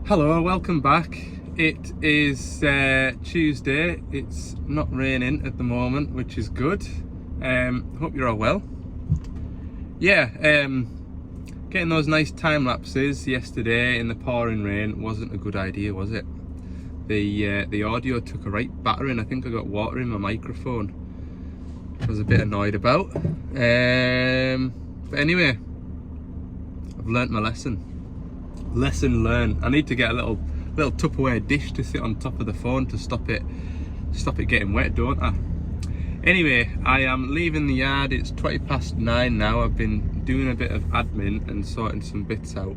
Hello, welcome back. It is Tuesday. It's not raining at the moment, which is good. Hope you're all well. Yeah, getting those nice time lapses yesterday in the pouring rain wasn't a good idea, was it? The audio took a right battering. I think I got water in my microphone. I was a bit annoyed about. But anyway, I've learnt my lesson. Lesson learned. I need to get a little Tupperware dish to sit on top of the phone to stop it getting wet, don't I? Anyway, I am leaving the yard. It's 9:20 now. I've been doing a bit of admin and sorting some bits out.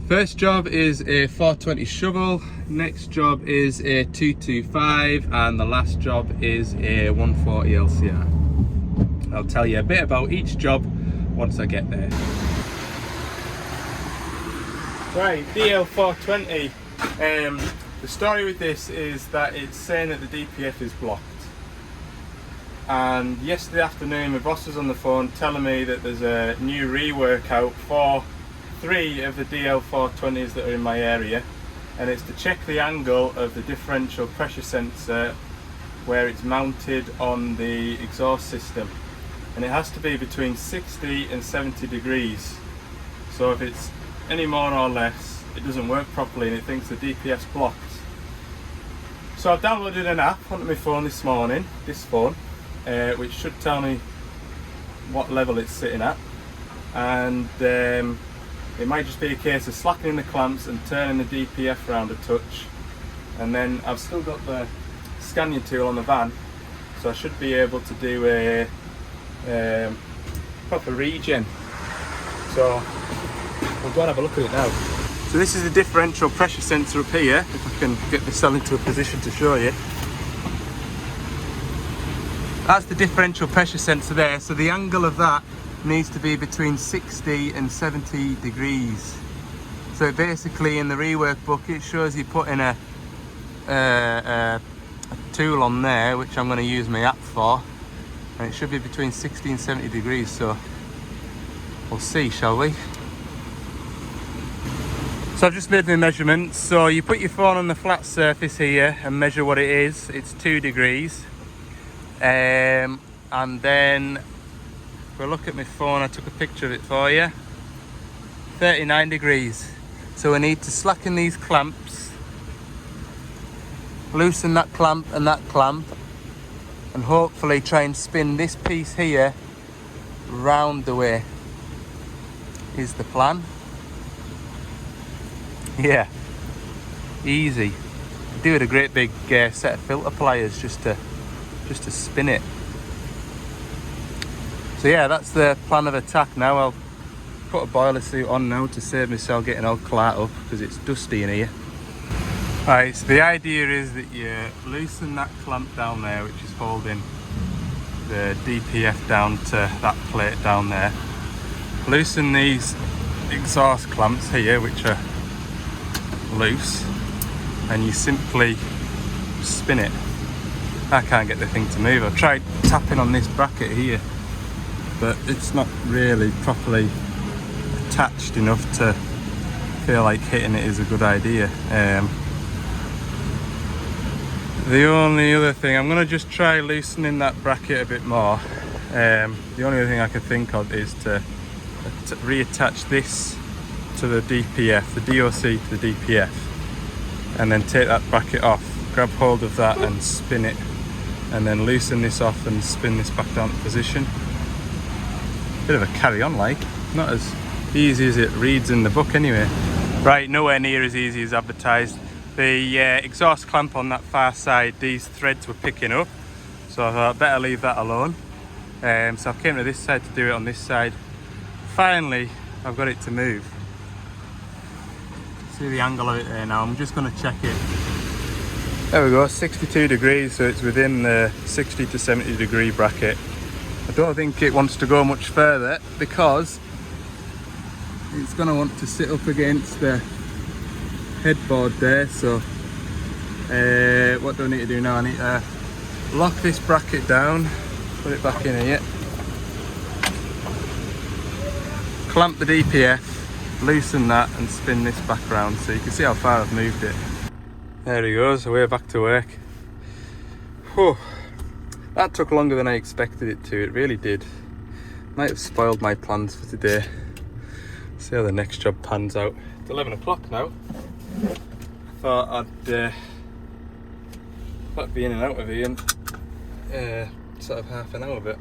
First job is a 420 shovel, next job is a 225, and the last job is a 140 LCR. I'll tell you a bit about each job once I get there. Right, DL420. The story with this is that it's saying that the DPF is blocked. And yesterday afternoon, my boss was on the phone telling me that there's a new rework out for 3 of the DL420s that are in my area, and it's to check the angle of the differential pressure sensor where it's mounted on the exhaust system, and it has to be between 60 and 70 degrees. So if it's any more or less, it doesn't work properly and it thinks the DPF's blocked. So I've downloaded an app onto my phone this morning, this phone, which should tell me what level it's sitting at, and it might just be a case of slackening the clamps and turning the DPF around a touch, and then I've still got the scanning tool on the van, so I should be able to do a proper regen. So we'll go and have a look at it now. So this is the differential pressure sensor up here, if I can get the cell into a position to show you. That's the differential pressure sensor there, so the angle of that needs to be between 60 and 70 degrees. So basically in the rework book it shows you putting a tool on there, which I'm going to use my app for, and it should be between 60 and 70 degrees, so we'll see, shall we? So I've just made my measurements. So you put your phone on the flat surface here and measure what it is. It's 2 degrees. And then if we look at my phone, I took a picture of it for you. 39 degrees. So we need to slacken these clamps, loosen that clamp, and hopefully try and spin this piece here round the way is the plan. Yeah, easy. Do it a great big set of filter pliers just to spin it. So yeah, that's the plan of attack now. I'll put a boiler suit on now to save myself getting all clat up because it's dusty in here. Right, so the idea is that you loosen that clamp down there, which is holding the DPF down to that plate down there. Loosen these exhaust clamps here, which are loose, and you simply spin it. I can't get the thing to move. I've tried tapping on this bracket here, but it's not really properly attached enough to feel like hitting it is a good idea. The only other thing, I'm going to just try loosening that bracket a bit more. The only other thing I can think of is to reattach this to the DPF, the DOC to the DPF, and then take that bracket off, grab hold of that and spin it, and then loosen this off and spin this back down to position. Bit of a carry on, like, not as easy as it reads in the book anyway. Right, nowhere near as easy as advertised. The exhaust clamp on that far side, these threads were picking up, so I thought I'd better leave that alone. So I came to this side to do it on this side. Finally, I've got it to move. See the angle of it there now. I'm just going to check it. There we go, 62 degrees, so it's within the 60 to 70 degree bracket. I don't think it wants to go much further because it's going to want to sit up against the headboard there. So what do I need to do now? I need to lock this bracket down, put it back in here, clamp the DPF, loosen that and spin this back around so you can see how far I've moved it. There he goes, we're back to work. Whew. That took longer than I expected it to, it really did. Might have spoiled my plans for today. See how the next job pans out. It's 11 o'clock now. I thought I'd be in and out of here in sort of half an hour, but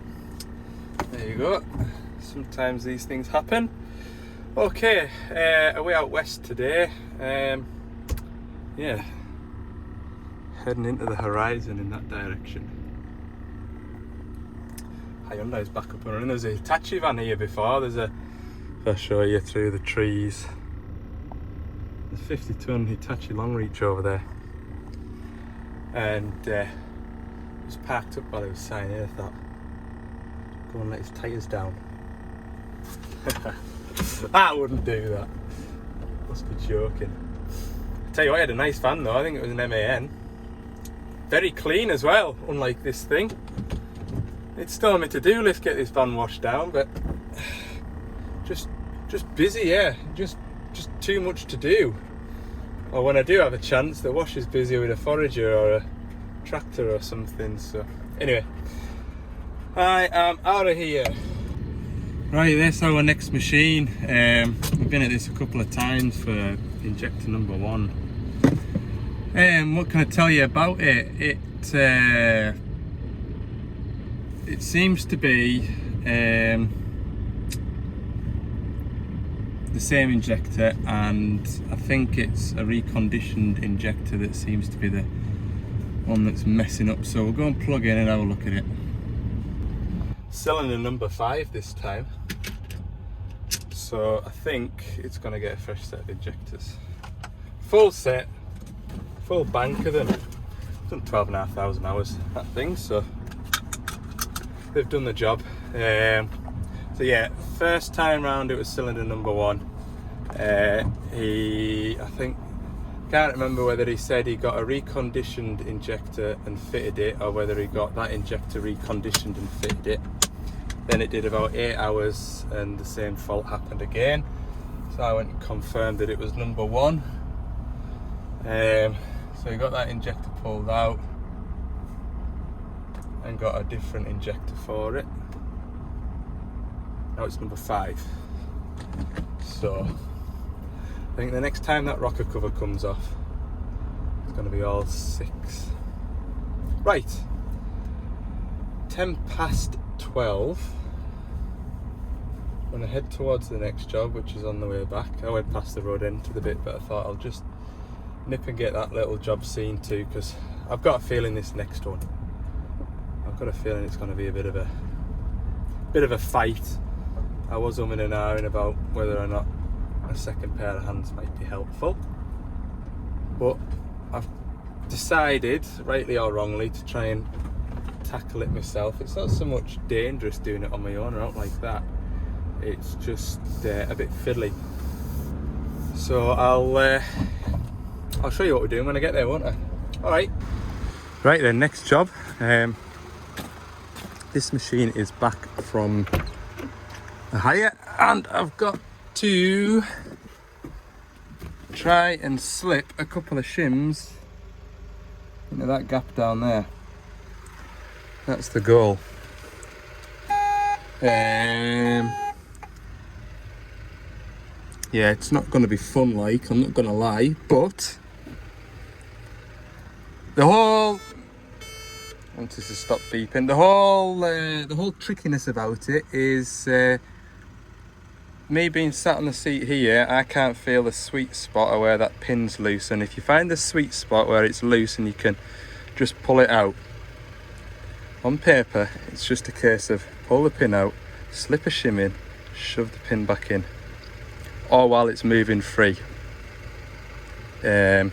there you go. Sometimes these things happen. Okay, away out west today. Yeah, heading into the horizon in that direction. Hyundai's back up and running. There's a Hitachi van here before. If I show you through the trees. There's 50-ton Hitachi long reach over there. And it was parked up while I was signing here. I thought, go and let his tyres down. I wouldn't do that. Must be joking. I tell you what, I had a nice van though. I think it was an MAN. Very clean as well, unlike this thing. It's still on my to-do list, get this van washed down, but just busy, yeah. Just too much to do. Or when I do have a chance, the wash is busy with a forager or a tractor or something. So anyway, I am out of here. Right, that's our next machine. We've been at this a couple of times for injector number 1. What can I tell you about it? It seems to be the same injector, and I think it's a reconditioned injector that seems to be the one that's messing up. So we'll go and plug in and have a look at it. Cylinder number 5 this time. So I think it's going to get a fresh set of injectors. Full set, full bank of them. It's done 12,500 hours, that thing, so they've done the job. So yeah, first time round it was cylinder number 1. Can't remember whether he said he got a reconditioned injector and fitted it, or whether he got that injector reconditioned and fitted it. Then it did about 8 hours and the same fault happened again. So I went and confirmed that it was number 1. So he got that injector pulled out and got a different injector for it. Now it's number 5. So I think the next time that rocker cover comes off, it's going to be all 6. Right, 10 past 12. I'm going to head towards the next job, which is on the way back. I went past the road end to the bit, but I thought I'll just nip and get that little job seen too, because I've got a feeling this next one, I've got a feeling it's going to be a bit of a fight. I was umming and ahhing about whether or not a second pair of hands might be helpful, but I've decided, rightly or wrongly, to try and tackle it myself. It's not so much dangerous doing it on my own or out like that, it's just a bit fiddly. So I'll show you what we're doing when I get there, won't I? Alright. Right then, next job. This machine is back from the hire, and I've got to try and slip a couple of shims into that gap down there. That's the goal. Yeah, it's not going to be fun, like, I'm not going to lie, but the whole, I want this to stop beeping, the whole trickiness about it is me being sat on the seat here, I can't feel the sweet spot or where that pin's loose, and if you find the sweet spot where it's loose and you can just pull it out, on paper it's just a case of pull the pin out, slip a shim in, shove the pin back in, or while it's moving free. So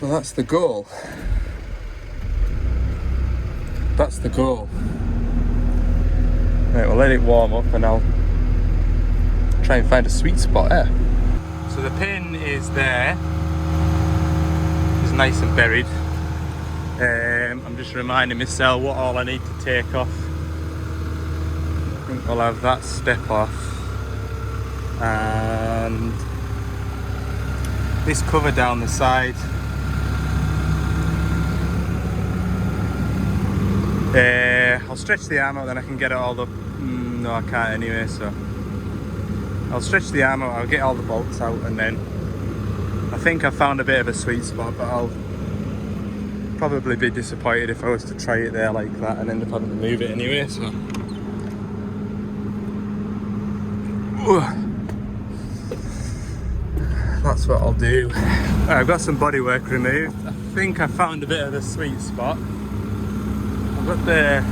that's the goal. That's the goal. Right, we'll let it warm up and I'll try and find a sweet spot there. So the pin is there. It's nice and buried. I'm just reminding myself what all I need to take off. I think I'll have that step off. and this cover down the side. I'll stretch the arm out, then I can get it all up. No, I can't anyway, so I'll stretch the arm out, I'll get all the bolts out, and then I think I found a bit of a sweet spot, but I'll probably be disappointed if I was to try it there like that and end up having to move it anyway, so. That's what I'll do. I've got some bodywork removed. I think I found a bit of a sweet spot. I've got the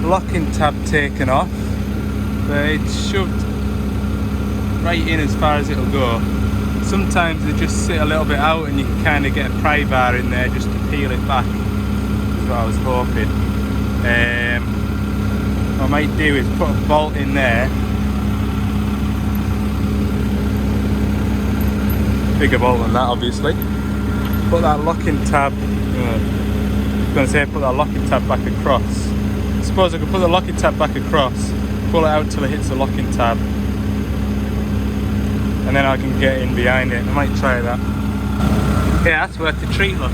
locking tab taken off, but it's shoved right in as far as it'll go. Sometimes they just sit a little bit out and you can kind of get a pry bar in there just to peel it back. That's what I was hoping. What I might do is put a bolt in there, bigger bolt than that obviously. Put that locking tab, I was going to say put that locking tab back across. I suppose I could put the locking tab back across, pull it out till it hits the locking tab, and then I can get in behind it. I might try that. Yeah, that's worth the treat, look.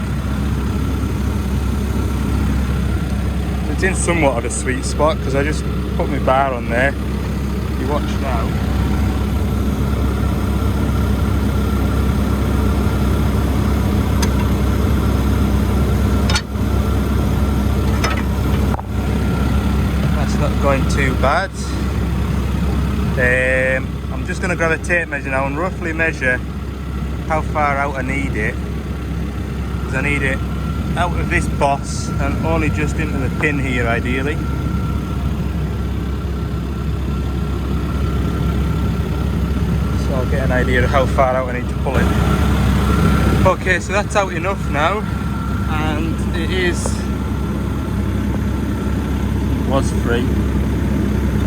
It's in somewhat of a sweet spot because I just put my bar on there. You watch now. Not going too bad. I'm just going to grab a tape measure now and roughly measure how far out I need it, because I need it out of this boss and only just into the pin here ideally. So I'll get an idea of how far out I need to pull it. Okay, so that's out enough now, and it was free.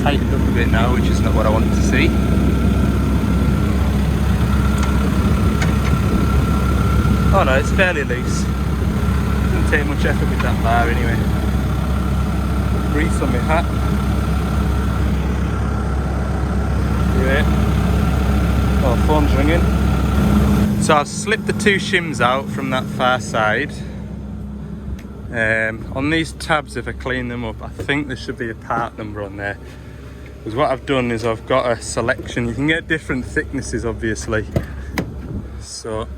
Tightened up a bit now, which is not what I wanted to see. Oh no, it's fairly loose. Doesn't take much effort with that bar anyway. Grease on my hat. Yeah. Oh, phone's ringing. So I've slipped the two shims out from that far side. On these tabs, if I clean them up, I think there should be a part number on there. Because what I've done is I've got a selection. You can get different thicknesses obviously. So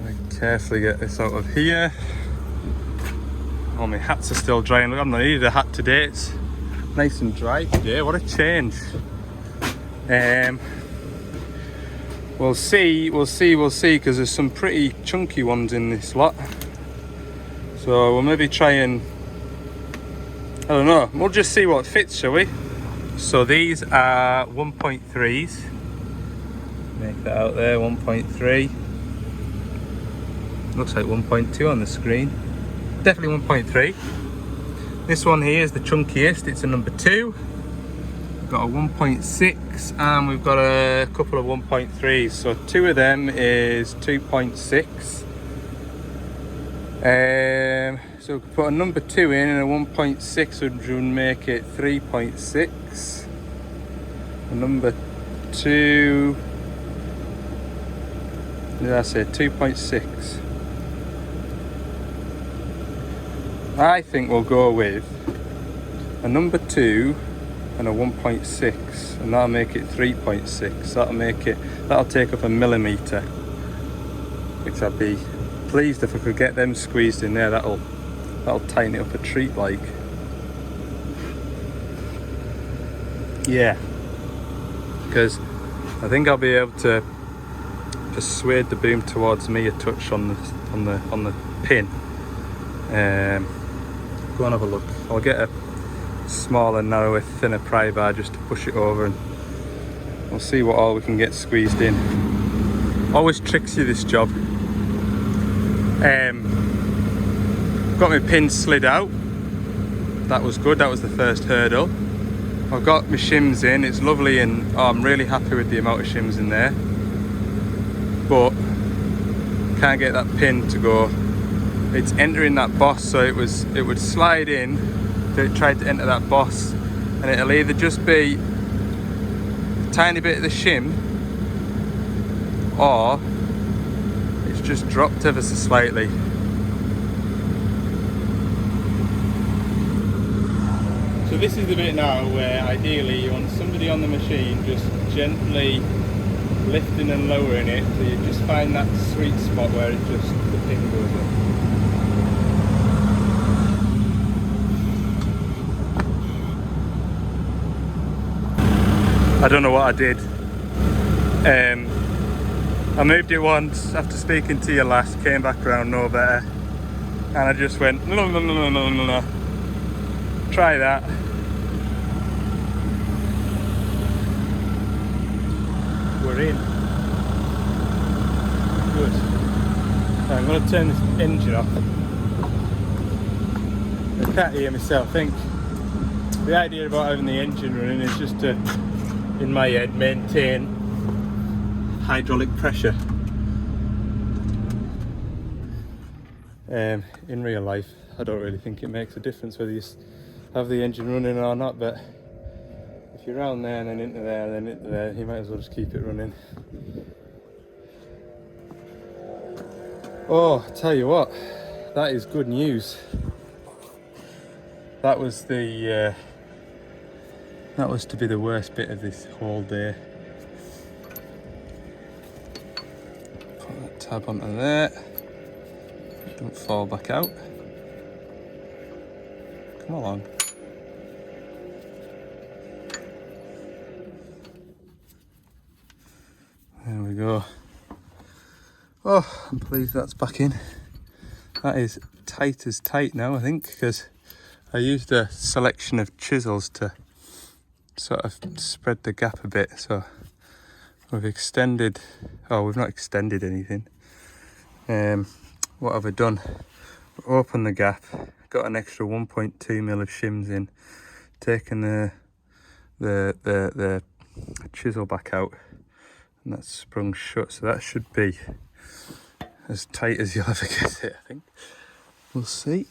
I carefully get this out of here. Oh, my hats are still drying. Look, I've not needed a hat today. It's nice and dry today. What a change. We'll see, because there's some pretty chunky ones in this lot. So we'll maybe try and, I don't know, we'll just see what fits, shall we? So these are 1.3s. Make that out there, 1.3. Looks like 1.2 on the screen. Definitely 1.3. This one here is the chunkiest, it's a number 2. We've got a 1.6 and we've got a couple of 1.3s. So 2 of them is 2.6. So we could put a number 2 in and a 1.6 would make it 3.6. A number 2, did I say 2.6? I think we'll go with a number 2 and a 1.6, and that'll make it 3.6. That'll take up a millimetre, which I'd be pleased if I could get them squeezed in there. That'll tighten it up a treat like. Yeah, because I think I'll be able to persuade the boom towards me a touch on the pin. Go and have a look. I'll get a smaller, narrower, thinner pry bar just to push it over, and we'll see what all we can get squeezed in. Always tricks you, this job. Got my pin slid out. That was good. That was the first hurdle. I've got my shims in. It's lovely, and I'm really happy with the amount of shims in there. But can't get that pin to go. It's entering that boss, so it would slide in. It tried to enter that boss, and it'll either just be tiny bit of the shim, or it's just dropped ever so slightly. So this is the bit now where ideally you want somebody on the machine just gently lifting and lowering it, so you just find that sweet spot where it just, the pin goes up. I don't know what I did. I moved it once after speaking to you last, came back around no better, and I just went no. Try that. We're in. Good. I'm going to turn this engine off. I can't hear myself. I think the idea about having the engine running is just to, in my head, maintain hydraulic pressure. In real life, I don't really think it makes a difference whether you have the engine running or not, but if you're around there and then into there and then into there, you might as well just keep it running. Oh, I tell you what, that is good news. That was the that was to be the worst bit of this whole day. Put that tab onto there. Don't fall back out. Come along. There we go. Oh, I'm pleased that's back in. That is tight as tight now, I think, because I used a selection of chisels to sort of spread the gap a bit. So we've extended, oh, we've not extended anything. What have I done? Opened the gap, got an extra 1.2 mil of shims in, taken the chisel back out, and that's sprung shut, so that should be as tight as you'll ever get it, I think. We'll see.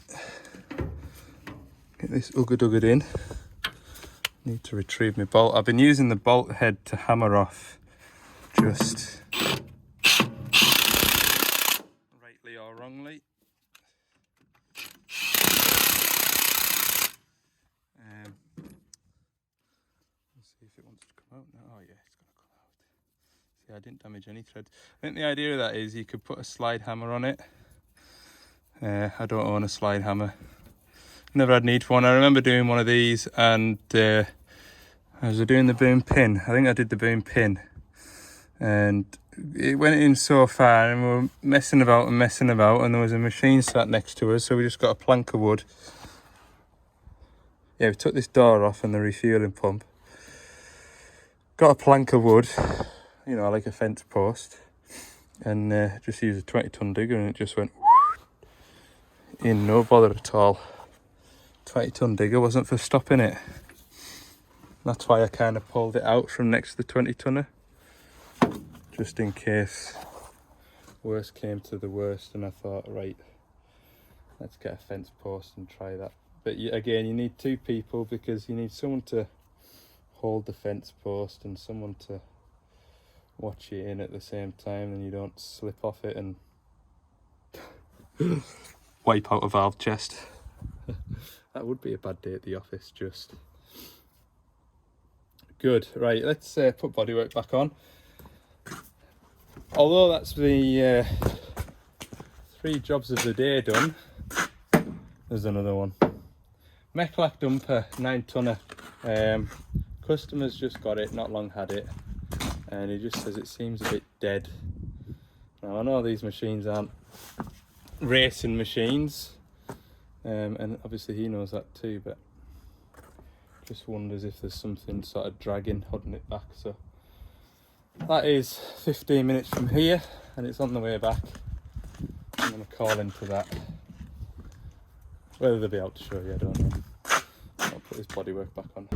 Get this uggered in. Need to retrieve my bolt. I've been using the bolt head to hammer off just rightly or wrongly. Let's see if it wants to come out now. Oh yeah, it's gonna come out. See, I didn't damage any threads. I think the idea of that is you could put a slide hammer on it. I don't own a slide hammer. Never had need for one. I remember doing one of these, and I was doing the boom pin. I think I did the boom pin, and it went in so far, and we were messing about, and there was a machine sat next to us, so we just got a plank of wood. Yeah, we took this door off and the refueling pump. Got a plank of wood, you know, like a fence post, and just used a 20-ton digger, and it just went in, no bother at all. 20-ton digger wasn't for stopping it. That's why I kind of pulled it out from next to the 20-tonner, just in case worst came to the worst, and I thought, right, let's get a fence post and try that. But again, you need two people, because you need someone to hold the fence post and someone to watch you in at the same time, and you don't slip off it and wipe out a valve chest. That would be a bad day at the office, just. Good, right, let's put bodywork back on. Although that's the 3 jobs of the day done, there's another one. Mechlac dumper, 9-tonner. Customer's just got it, not long had it, and he just says it seems a bit dead. Now, I know these machines aren't racing machines, and obviously he knows that too, but just wonders if there's something sort of dragging, holding it back. So that is 15 minutes from here, and it's on the way back. I'm going to call into that. Whether they'll be able to show you, I don't know. I'll put his bodywork back on.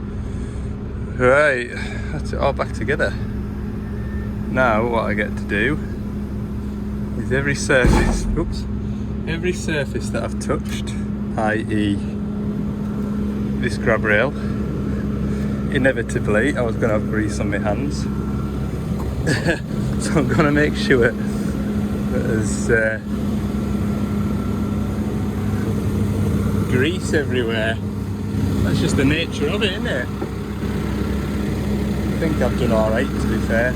Right, that's it all back together. Now what I get to do is every surface that I've touched, i.e. this grab rail, inevitably I was going to have grease on my hands. So I'm going to make sure that there's grease everywhere. That's just the nature of it, isn't it? I think I've done alright, to be fair.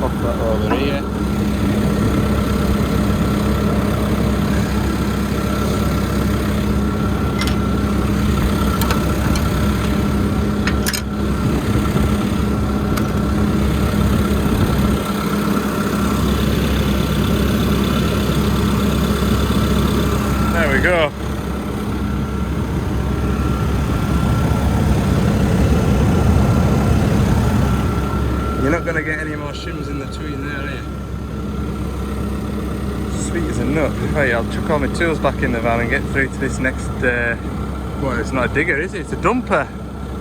Pop that over here. There we go. You're not going to get any more shims in between there, are you? Sweet as a nut. Right, I'll chuck all my tools back in the van and get through to this next, well, it's not a digger, is it? It's a dumper.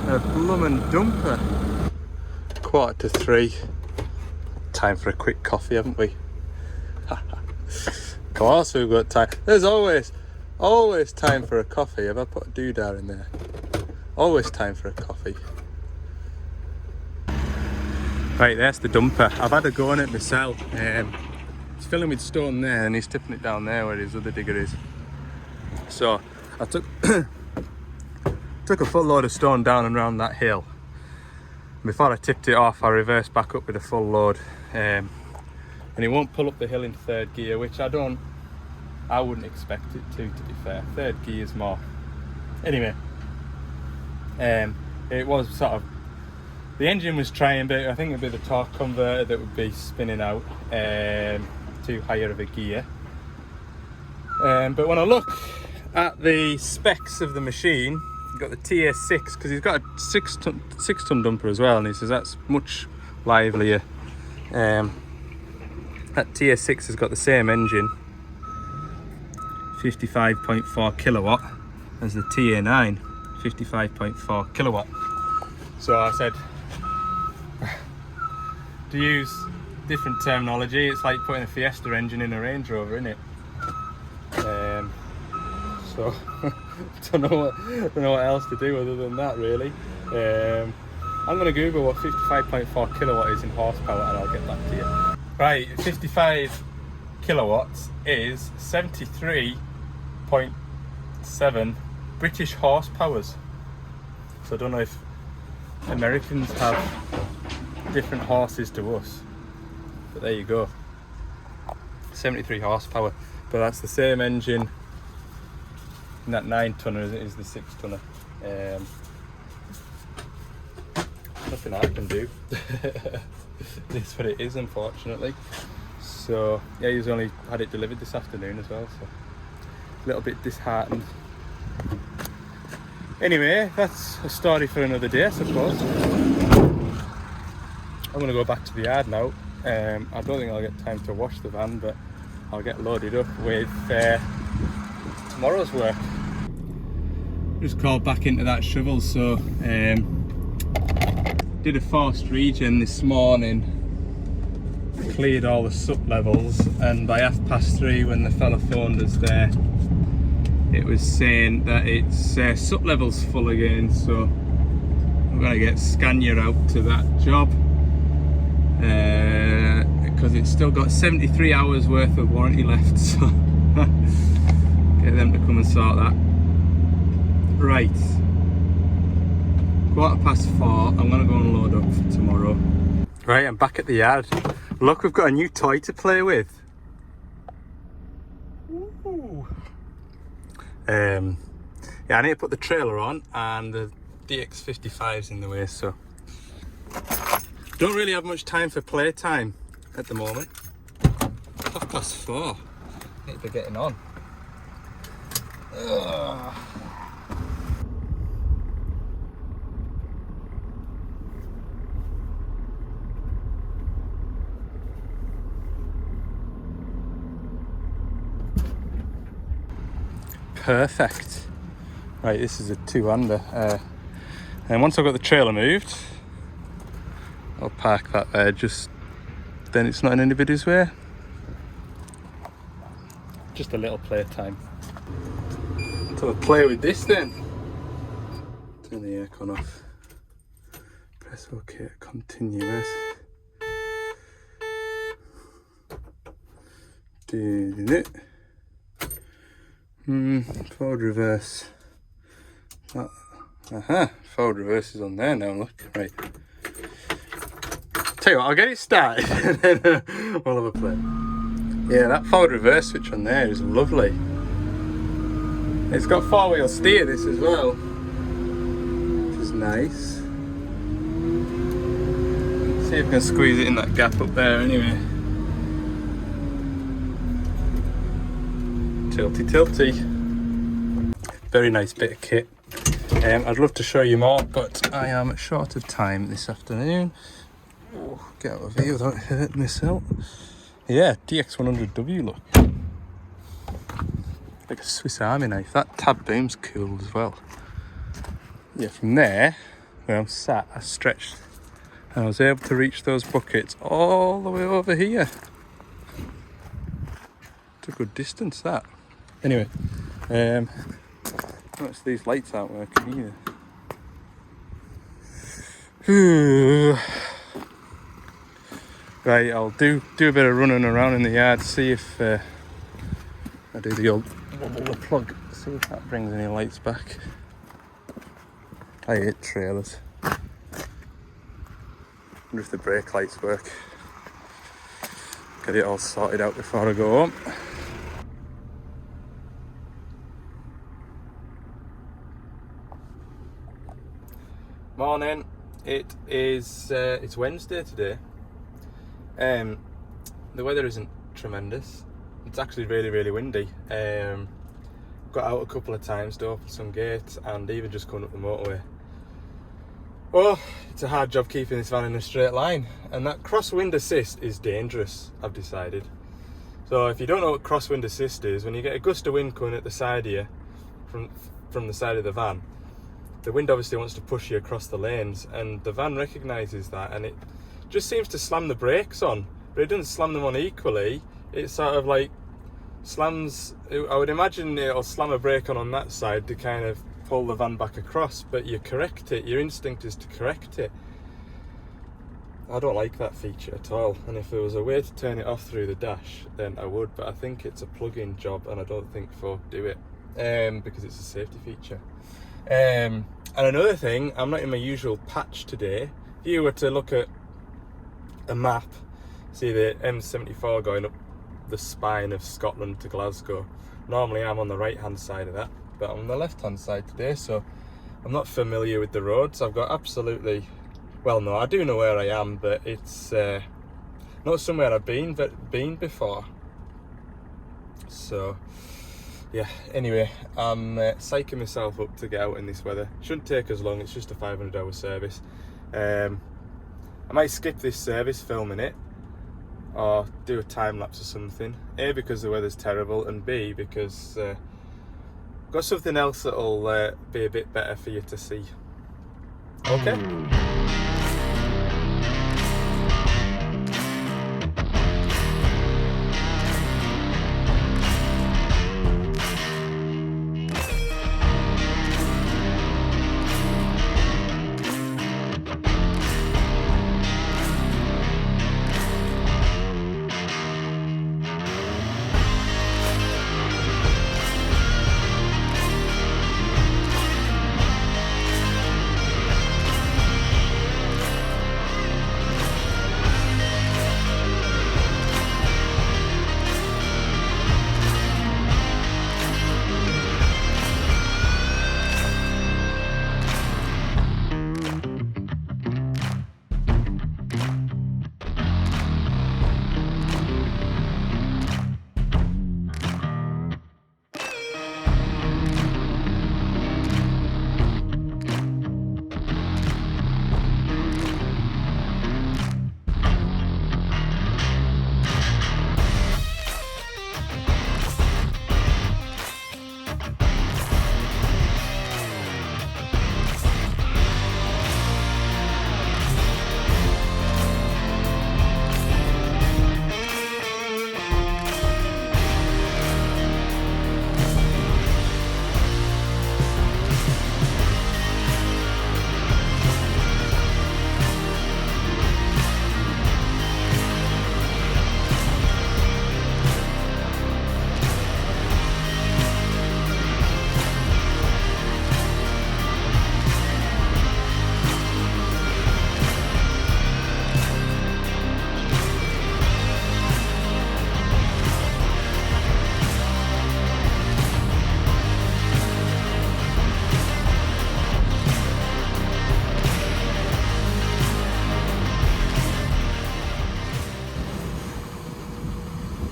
A bloomin' dumper. 2:45. Time for a quick coffee, haven't we? Of course we've got time. There's always time for a coffee. Have I put a doodah in there? Always time for a coffee. Right, there's the dumper. I've had a go on it myself. He's filling with stone there and he's tipping it down there where his other digger is. So I took a full load of stone down and round that hill. Before I tipped it off, I reversed back up with a full load. And it won't pull up the hill in third gear, which I wouldn't expect it to be fair. Third gear is more. Anyway, it was sort of, the engine was trying, but I think it'd be the torque converter that would be spinning out too higher of a gear. But when I look at the specs of the machine, you've got the TA6, because he's got a 6 ton dumper as well, and he says that's much livelier. That TA6 has got the same engine, 55.4 kilowatt, as the TA9, 55.4 kilowatt. So I said, to use different terminology, it's like putting a Fiesta engine in a Range Rover, isn't it? So don't know what else to do other than that, really. I'm going to Google what 55.4 kilowatt is in horsepower and I'll get back to you. Right, 55 kilowatts is 73.7 British horsepowers. So I don't know if Americans have different horses to us, but there you go. 73 horsepower, but that's the same engine in that 9-tonner as it is the 6-tonner. Nothing I can do. It's what it is, unfortunately. So yeah, he's only had it delivered this afternoon as well, so a little bit disheartened. Anyway, that's a story for another day, I suppose. I'm going to go back to the yard now. I don't think I'll get time to wash the van, but I'll get loaded up with tomorrow's work. Just called back into that shovel, so did a forced regen this morning, cleared all the soot levels, and by 3:30 when the fella phoned us there, it was saying that its soot levels full again, so I'm going to get Scania out to that job because it's still got 73 hours worth of warranty left, so get them to come and sort that. Right, 4:15, I'm going to go and load up for tomorrow. Right, I'm back at the yard. Look, we've got a new toy to play with. Ooh. Yeah, I need to put the trailer on and the DX55's in the way, so don't really have much time for playtime at the moment. 4:30, need to be getting on. Ugh. Perfect. Right, this is a 2-hander. And once I've got the trailer moved, I'll park that there, just then it's not in anybody's way. Just a little playtime. So I'll play with this then. Turn the aircon off. Press OK, continuous. Did it? Forward reverse. Forward reverse is on there now, look. Right. Tell you what, I'll get it started and then we'll have a play. Yeah, that forward reverse switch on there is lovely. It's got 4-wheel steer this as well, which is nice. Let's see if I can squeeze it in that gap up there anyway. Tilty. Very nice bit of kit. I'd love to show you more, but I am short of time this afternoon. Oh, get out of here without hurting myself. Yeah, DX100W look. Like a Swiss Army knife. That tab boom's cool as well. Yeah, from there, where I'm sat, I stretched and I was able to reach those buckets all the way over here. It's a good distance, that. Anyway, notice these lights aren't working either. Right, I'll do a bit of running around in the yard, see if I do the old wobble the plug, see if that brings any lights back. I hate trailers. Wonder if the brake lights work. Get it all sorted out before I go home. Morning. It's Wednesday today. The weather isn't tremendous. It's actually really windy. Got out a couple of times to open some gates and even just going up the motorway. Well, it's a hard job keeping this van in a straight line, and that crosswind assist is dangerous, I've decided. So if you don't know what crosswind assist is, when you get a gust of wind coming at the side of you from the side of the van, the wind obviously wants to push you across the lanes, and the van recognises that, and it just seems to slam the brakes on, but it doesn't slam them on equally. It sort of like slams, I would imagine it'll slam a brake on that side to kind of pull the van back across, but you correct it, your instinct is to correct it. I don't like that feature at all, and if there was a way to turn it off through the dash, then I would, but I think it's a plug-in job and I don't think folk do it, because it's a safety feature. And another thing, I'm not in my usual patch today. If you were to look at a map, see the M74 going up the spine of Scotland to Glasgow. Normally I'm on the right hand side of that, but I'm on the left hand side today, so I'm not familiar with the roads. I've got absolutely, well no, I do know where I am, but it's not somewhere I've been before. So yeah, anyway, I'm psyching myself up to get out in this weather. Shouldn't take as long, it's just a 500-hour service. I might skip this service filming it, or do a time lapse or something. A, because the weather's terrible, and B, because I've got something else that'll be a bit better for you to see. Okay?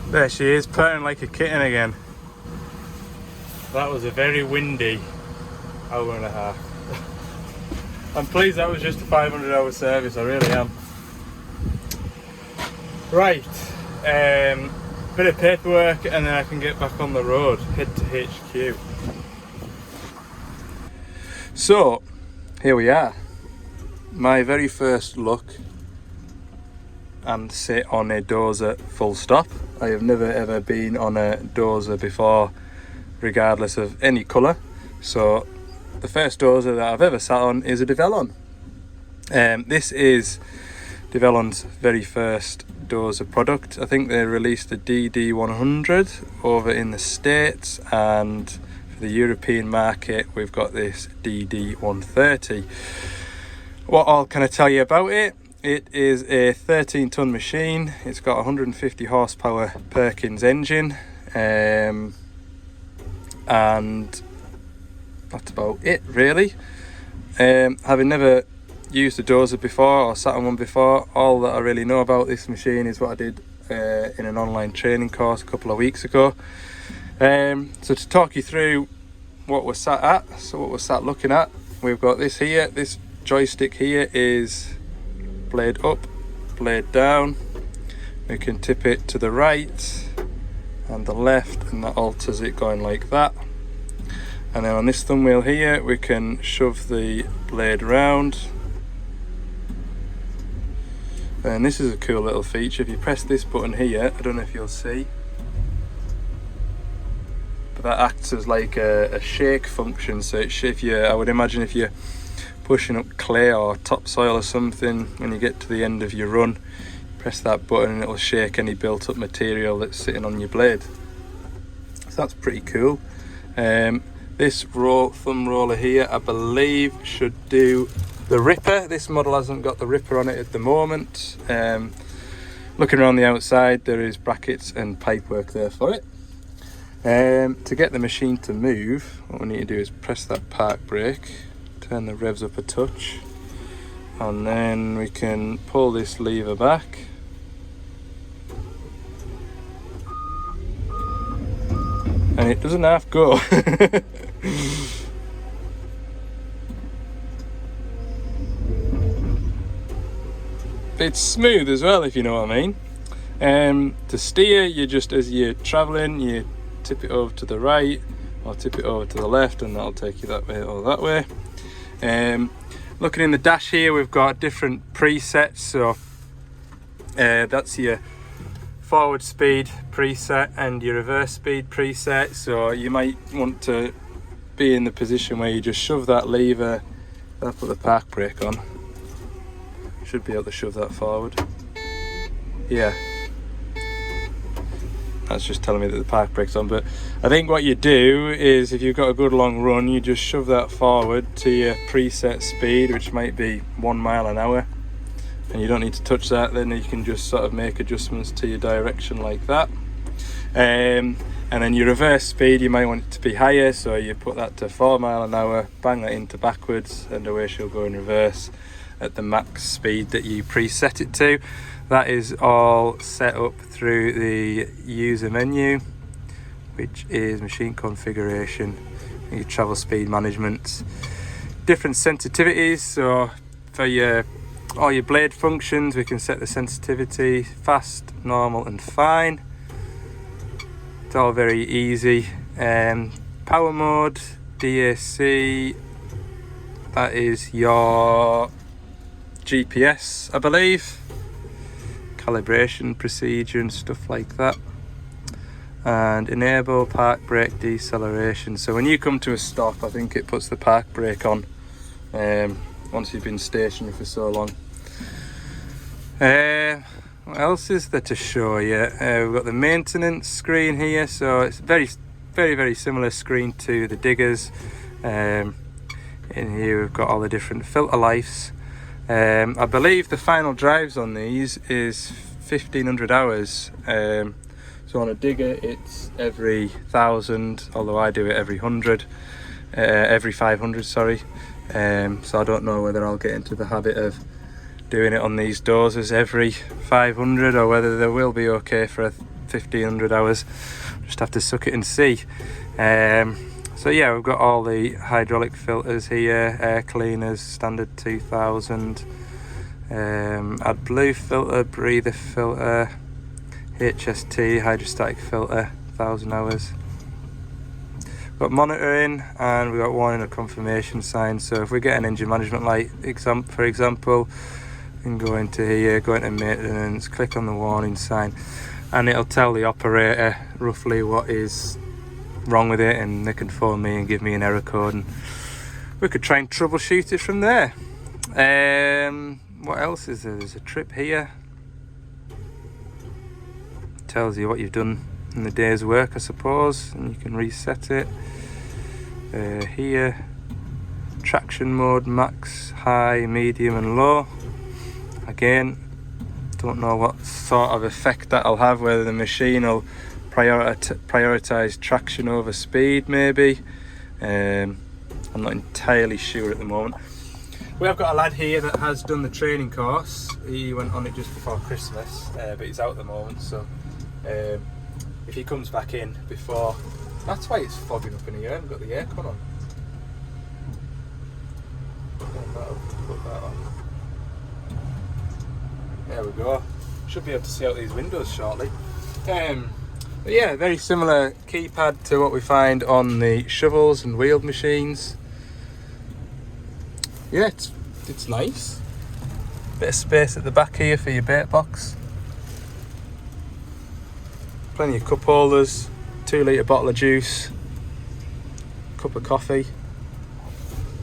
There she is, purring like a kitten again. That was a very windy hour and a half. I'm pleased that was just a 500-hour service, I really am. Right, bit of paperwork and then I can get back on the road, head to HQ. So, here we are. My very first look and sit on a DOZER full stop. I have never ever been on a DOZER before, regardless of any colour. So the first DOZER that I've ever sat on is a Devellon. This is Devellon's very first DOZER product. I think they released the DD100 over in the States, and for the European market we've got this DD130. What all can I tell you about it? It is a 13-ton machine. It's got 150 horsepower Perkins engine, and that's about it really. Having never used a DOZER before or sat on one before, all that I really know about this machine is what I did in an online training course a couple of weeks ago. So to talk you through what we're sat at, so what we're sat looking at, we've got this here. This joystick here is blade up, blade down. We can tip it to the right and the left, and that alters it going like that. And then on this thumb wheel here we can shove the blade round, and this is a cool little feature. If you press this button here, I don't know if you'll see, but that acts as like a shake function. So if you, I would imagine if you're pushing up clay or topsoil or something, when you get to the end of your run, press that button and it'll shake any built up material that's sitting on your blade. So that's pretty cool. This thumb roller here, I believe, should do the ripper. This model hasn't got the ripper on it at the moment. Looking around the outside, there is brackets and pipework there for it. To get the machine to move, what we need to do is press that park brake, turn the revs up a touch, and then we can pull this lever back. And it doesn't half go. It's smooth as well, if you know what I mean. To steer, you just, as you're travelling, you tip it over to the right or tip it over to the left, and that'll take you that way or that way. Looking in the dash here, we've got different presets. So that's your forward speed preset and your reverse speed preset. So you might want to be in the position where you just shove that lever. I'll put the park brake on. Should be able to shove that forward. Yeah, that's just telling me that the park brake's on. But I think what you do is, if you've got a good long run, you just shove that forward to your preset speed, which might be 1 mile an hour, and you don't need to touch that. Then you can just sort of make adjustments to your direction like that. And then your reverse speed, you might want it to be higher, so you put that to 4 mile an hour, bang that into backwards, and away she'll go in reverse at the max speed that you preset it to. That is all set up through the user menu, which is machine configuration, your travel speed management, different sensitivities. So for all your blade functions, we can set the sensitivity fast, normal and fine. It's all very easy. Power mode, DAC, that is your GPS, I believe, calibration procedure and stuff like that. And enable park brake deceleration. So when you come to a stop, I think it puts the park brake on once you've been stationary for so long. What else is there to show you? We've got the maintenance screen here, so it's very similar screen to the diggers. In here we've got all the different filter lives. I believe the final drives on these is 1500 hours. So on a digger it's every 1000, although I do it every 100, every 500, sorry. So I don't know whether I'll get into the habit of doing it on these DOZERs every 500, or whether they will be okay for 1500 hours. Just have to suck it and see. So yeah, we've got all the hydraulic filters here, air cleaners, standard 2000, AdBlue filter, breather filter, HST, hydrostatic filter, 1000 hours. We've got monitoring, and we've got warning or confirmation signs. So if we get an engine management light, for example, we can go into here, go into maintenance, click on the warning sign, and it'll tell the operator roughly what is wrong with it, and they can phone me and give me an error code, and we could try and troubleshoot it from there. What else is there? There's a trip here. Tells you what you've done in the day's work, I suppose, and you can reset it. Here, traction mode, max, high, medium and low. Again, don't know what sort of effect that'll have, whether the machine will prioritize traction over speed maybe. I'm not entirely sure at the moment. We have got a lad here that has done the training course. He went on it just before Christmas, but he's out at the moment, so if he comes back in before, that's why it's fogging up in here. I haven't got the aircon on. Put that on. There we go. Should be able to see out these windows shortly. But yeah, very similar keypad to what we find on the shovels and wheeled machines. Yeah, it's nice. Bit of space at the back here for your bait box. Plenty of cup holders, 2 litre bottle of juice, cup of coffee,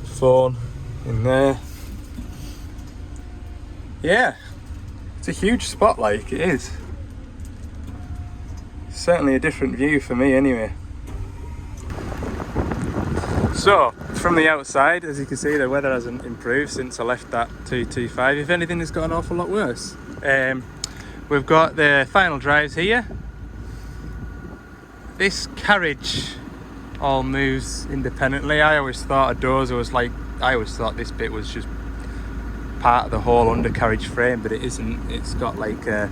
phone in there. Yeah, it's a huge spot, like it is. Certainly a different view for me anyway. So from the outside, as you can see, the weather hasn't improved since I left that 225. If anything, it's got an awful lot worse. We've got the final drives here. This carriage all moves independently. I always thought a dozer was like, I always thought this bit was just part of the whole undercarriage frame, but it isn't. It's got like a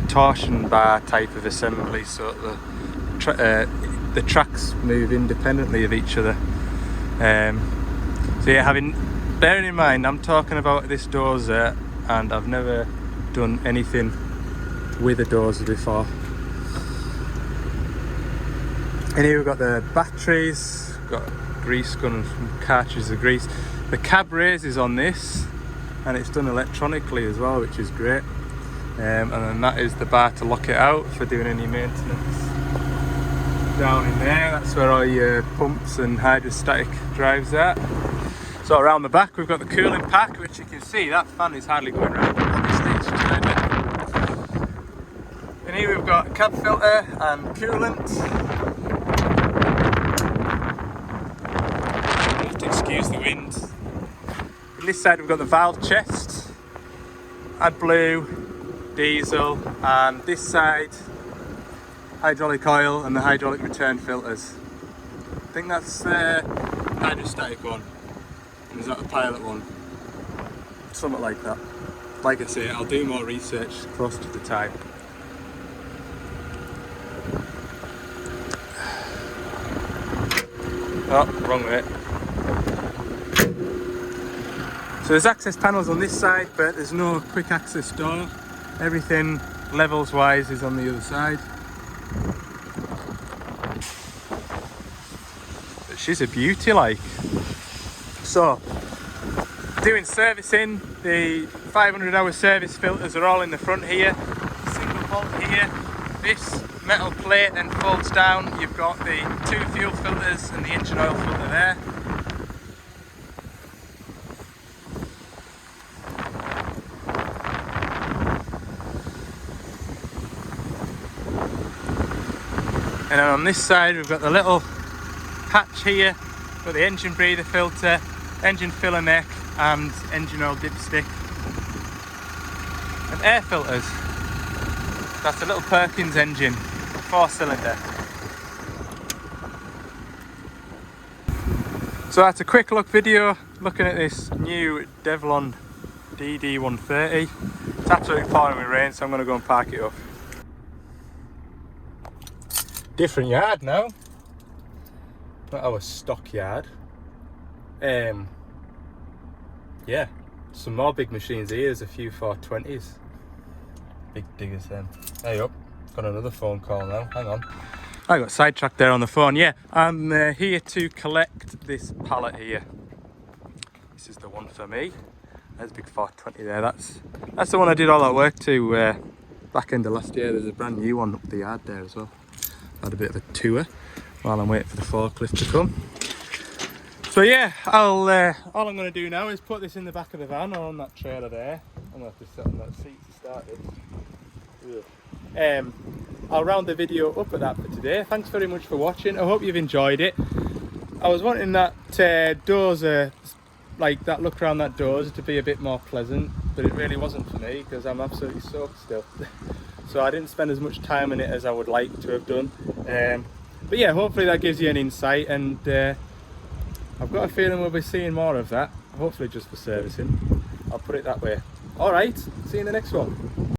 torsion bar type of assembly, so the tracks move independently of each other. So yeah, bearing in mind I'm talking about this dozer and I've never done anything with a dozer before. And here we've got the batteries, got grease gun and cartridges of grease. The cab raises on this, and it's done electronically as well, which is great. And then that is the bar to lock it out for doing any maintenance. Down in there, that's where all your pumps and hydrostatic drives are. So around the back we've got the cooling pack, which you can see that fan is hardly going round. Obviously it's just right there. And here we've got cab filter and coolant. You have to excuse the wind. On this side we've got the valve chest, AdBlue, diesel, and this side hydraulic oil and the hydraulic return filters. I think that's the hydrostatic one. And is that the pilot one? Something like that. Like I say, I'll do more research close to the time. Oh, wrong way. So there's access panels on this side, but there's no quick access door. Everything levels wise is on the other side. But she's a beauty, like. So, doing servicing, the 500 hour service filters are all in the front here. Single bolt here. This metal plate then folds down. You've got the 2 fuel filters and the engine oil filter there. And then on this side we've got the little hatch here, got the engine breather filter, engine filler neck and engine oil dipstick. And air filters. That's a little Perkins engine, 4-cylinder. So that's a quick look video looking at this new Devlon DD130. It's absolutely pouring with rain, so I'm going to go and park it up. different yard now. Not our stock yard. Yeah, some more big machines here. There's a few 420s. Big diggers then. Hey up, got another phone call now, hang on. I got sidetracked there on the phone. Yeah, I'm here to collect this pallet here. This is the one for me. There's a big 420 there. That's the one I did all that work to back end of last year. There's a brand new one up the yard there as well. Had a bit of a tour while I'm waiting for the forklift to come. So yeah, all I'm going to do now is put this in the back of the van or on that trailer there. I'm going to have to sit on that seat to start it. I'll round the video up at that for today. Thanks very much for watching. I hope you've enjoyed it. I was wanting that DOZER, like that look around that DOZER, to be a bit more pleasant, but it really wasn't for me because I'm absolutely soaked still. So I didn't spend as much time in it as I would like to have done. But yeah, hopefully that gives you an insight, and I've got a feeling we'll be seeing more of that, hopefully just for servicing. I'll put it that way. Alright, see you in the next one.